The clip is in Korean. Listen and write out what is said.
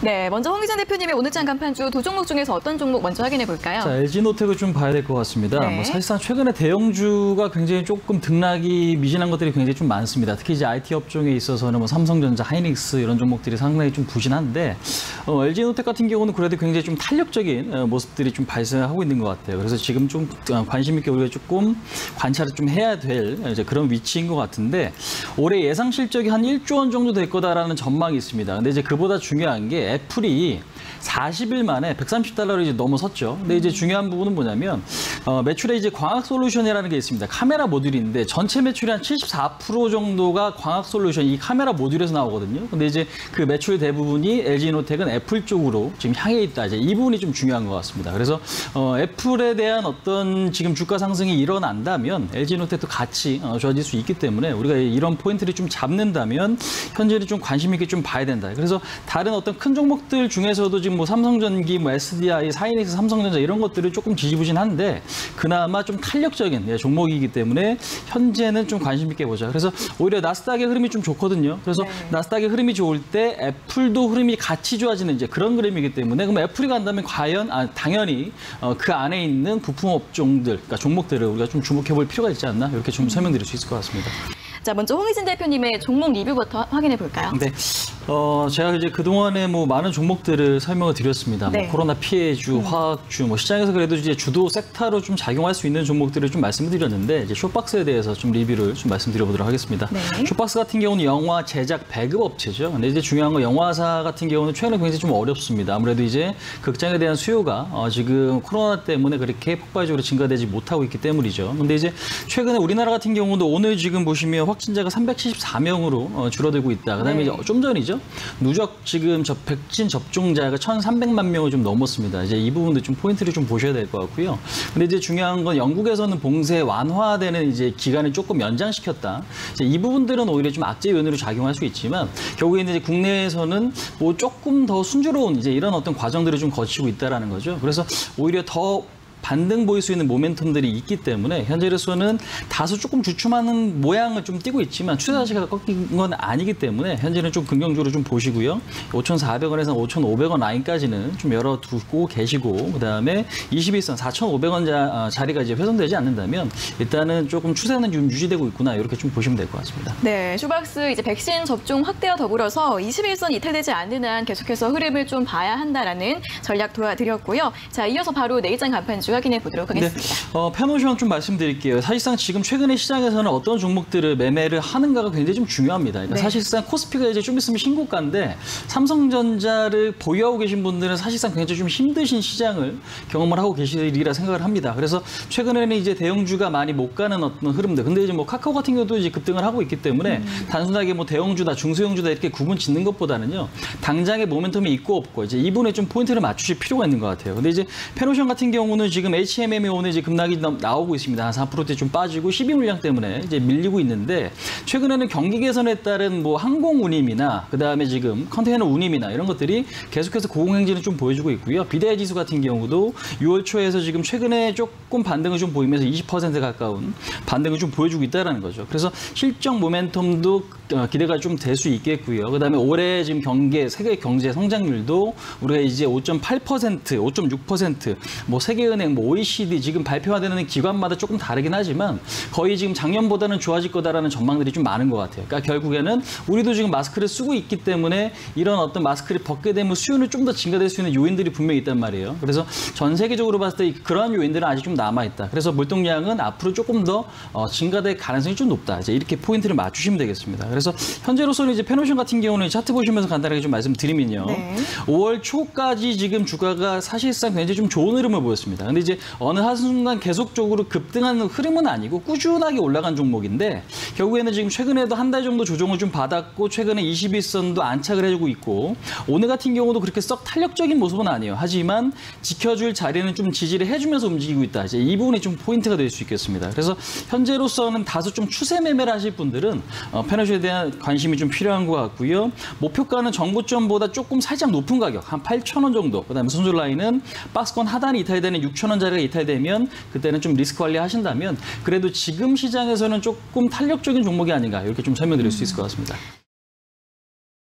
네, 먼저 홍기찬 대표님의 오늘장 간판주 두 종목 중에서 어떤 종목 먼저 확인해 볼까요? 자, LG노텍을 좀 봐야 될 것 같습니다. 네. 사실상 최근에 대형주가 굉장히 조금 등락이 미진한 것들이 굉장히 좀 많습니다. 특히 이제 IT 업종에 있어서는 삼성전자, 하이닉스 이런 종목들이 상당히 좀 부진한데 LG노텍 같은 경우는 그래도 굉장히 좀 탄력적인 모습들이 좀 발생하고 있는 것 같아요. 그래서 지금 좀 관심 있게 우리가 조금 관찰을 좀 해야 될 이제 그런 위치인 것 같은데 올해 예상 실적이 한 1조 원 정도 될 거다라는 전망이 있습니다. 근데 이제 그보다 중요한 게 애플이 40일 만에 $130를 이제 넘어섰죠. 근데 이제 중요한 부분은 뭐냐면 매출에 이제 광학 솔루션이라는 게 있습니다. 카메라 모듈인데 전체 매출의 한 74% 정도가 광학 솔루션 이 카메라 모듈에서 나오거든요. 근데 이제 그 매출 대부분이 LG노텍은 애플 쪽으로 지금 향해 있다. 이제 이 부분이 좀 중요한 것 같습니다. 그래서 애플에 대한 어떤 지금 주가 상승이 일어난다면 LG노텍도 같이 좋아질 수 있기 때문에 우리가 이런 포인트를 좀 잡는다면 현재는 좀 관심 있게 좀 봐야 된다. 그래서 다른 어떤 큰 종목들 중에서도 지금 삼성전기, SDI, 하이닉스, 삼성전자 이런 것들이 조금 지지부진한데 그나마 좀 탄력적인 종목이기 때문에 현재는 좀 관심 있게 보자. 그래서 오히려 나스닥의 흐름이 좀 좋거든요. 그래서 나스닥의 흐름이 좋을 때 애플도 흐름이 같이 좋아지는 이제 그런 그림이기 때문에 그럼 애플이 간다면 과연 당연히 그 안에 있는 부품 업종들, 그러니까 종목들을 우리가 좀 주목해 볼 필요가 있지 않나 이렇게 좀 설명드릴 수 있을 것 같습니다. 자, 먼저 홍기찬 대표님의 종목 리뷰부터 확인해 볼까요? 네. 제가 이제 그동안에 많은 종목들을 설명을 드렸습니다. 네. 코로나 피해주, 화학주, 시장에서 그래도 이제 주도 섹터로 좀 작용할 수 있는 종목들을 좀 말씀을 드렸는데, 이제 쇼박스에 대해서 좀 리뷰를 좀 말씀드려보도록 하겠습니다. 네. 쇼박스 같은 경우는 영화 제작 배급 업체죠. 근데 이제 중요한 건 영화사 같은 경우는 최근에 굉장히 좀 어렵습니다. 아무래도 이제 극장에 대한 수요가 지금 코로나 때문에 그렇게 폭발적으로 증가되지 못하고 있기 때문이죠. 근데 이제 최근에 우리나라 같은 경우도 오늘 지금 보시면 확진자가 374명으로 줄어들고 있다. 그다음에 이제 좀 전이죠. 누적 지금 백신 접종자가 1,300만 명을 좀 넘었습니다. 이제 이 부분도 좀 포인트를 좀 보셔야 될 것 같고요. 근데 이제 중요한 건 영국에서는 봉쇄 완화되는 이제 기간을 조금 연장시켰다. 이제 이 부분들은 오히려 좀 악재 요인으로 작용할 수 있지만 결국에는 이제 국내에서는 조금 더 순조로운 이제 이런 어떤 과정들을 좀 거치고 있다라는 거죠. 그래서 오히려 더 반등 보일 수 있는 모멘텀들이 있기 때문에 현재로서는 다소 조금 주춤하는 모양을 좀 띄고 있지만 추세 자체가 꺾인 건 아니기 때문에 현재는 좀 긍정적으로 좀 보시고요. 5,400원에서 5,500원 라인까지는 좀 열어두고 계시고 그다음에 21선 4,500원 자리가 이제 훼손되지 않는다면 일단은 조금 추세는 좀 유지되고 있구나 이렇게 좀 보시면 될 것 같습니다. 네, 쇼박스 이제 백신 접종 확대와 더불어서 21선 이탈되지 않는 한 계속해서 흐름을 좀 봐야 한다라는 전략 도와드렸고요. 자, 이어서 바로 내일장 간판주 확인해 보도록 하겠습니다. 네, 페노션 좀 말씀드릴게요. 사실상 지금 최근에 시장에서는 어떤 종목들을 매매를 하는가가 굉장히 좀 중요합니다. 그러니까 네. 사실상 코스피가 이제 좀 있으면 신고가인데 삼성전자를 보유하고 계신 분들은 사실상 굉장히 좀 힘드신 시장을 경험을 하고 계시리라 생각을 합니다. 그래서 최근에는 이제 대형주가 많이 못 가는 어떤 흐름들. 근데 이제 카카오 같은 경우도 이제 급등을 하고 있기 때문에 단순하게 대형주다, 중소형주다 이렇게 구분 짓는 것보다는요. 당장의 모멘텀이 있고 없고 이제 이분에 좀 포인트를 맞추실 필요가 있는 것 같아요. 근데 이제 페노션 같은 경우는 지금 HMM이 오늘 이제 급락이 나오고 있습니다. 한 4%대 좀 빠지고 12물량 때문에 이제 밀리고 있는데 최근에는 경기 개선에 따른 항공 운임이나 그다음에 지금 컨테이너 운임이나 이런 것들이 계속해서 고공행진을 좀 보여주고 있고요. 비대해 지수 같은 경우도 6월 초에서 지금 최근에 조금 반등을 좀 보이면서 20% 가까운 반등을 좀 보여주고 있다는 거죠. 그래서 실적 모멘텀도 기대가 좀 될 수 있겠고요. 그다음에 올해 지금 세계 경제 성장률도 우리가 이제 5.8%, 5.6%, 세계은행, OECD 지금 발표되는 기관마다 조금 다르긴 하지만 거의 지금 작년보다는 좋아질 거다라는 전망들이 좀 많은 것 같아요. 그러니까 결국에는 우리도 지금 마스크를 쓰고 있기 때문에 이런 어떤 마스크를 벗게 되면 수요는 좀 더 증가될 수 있는 요인들이 분명히 있단 말이에요. 그래서 전 세계적으로 봤을 때 그러한 요인들은 아직 좀 남아있다. 그래서 물동량은 앞으로 조금 더 증가될 가능성이 좀 높다. 이제 이렇게 포인트를 맞추시면 되겠습니다. 그래서 현재로서는 이제 페노션 같은 경우는 차트 보시면서 간단하게 좀 말씀드리면요. 네. 5월 초까지 지금 주가가 사실상 굉장히 좀 좋은 흐름을 보였습니다. 근데 이제 어느 한순간 계속적으로 급등하는 흐름은 아니고 꾸준하게 올라간 종목인데 결국에는 지금 최근에도 한 달 정도 조정을 좀 받았고 최근에 21선도 안착을 해주고 있고 오늘 같은 경우도 그렇게 썩 탄력적인 모습은 아니에요. 하지만 지켜줄 자리는 좀 지지를 해주면서 움직이고 있다. 이제 이 부분이 좀 포인트가 될 수 있겠습니다. 그래서 현재로서는 다소 좀 추세 매매를 하실 분들은 페노션에 대한 관심이 좀 필요한 것 같고요. 목표가는 정고점보다 조금 살짝 높은 가격, 한 8,000원 정도. 그다음에 순수 라인은 박스권 하단이 이탈되는 6,000원짜리가 이탈되면 그때는 좀 리스크 관리 하신다면 그래도 지금 시장에서는 조금 탄력적인 종목이 아닌가 이렇게 좀 설명드릴 수 있을 것 같습니다.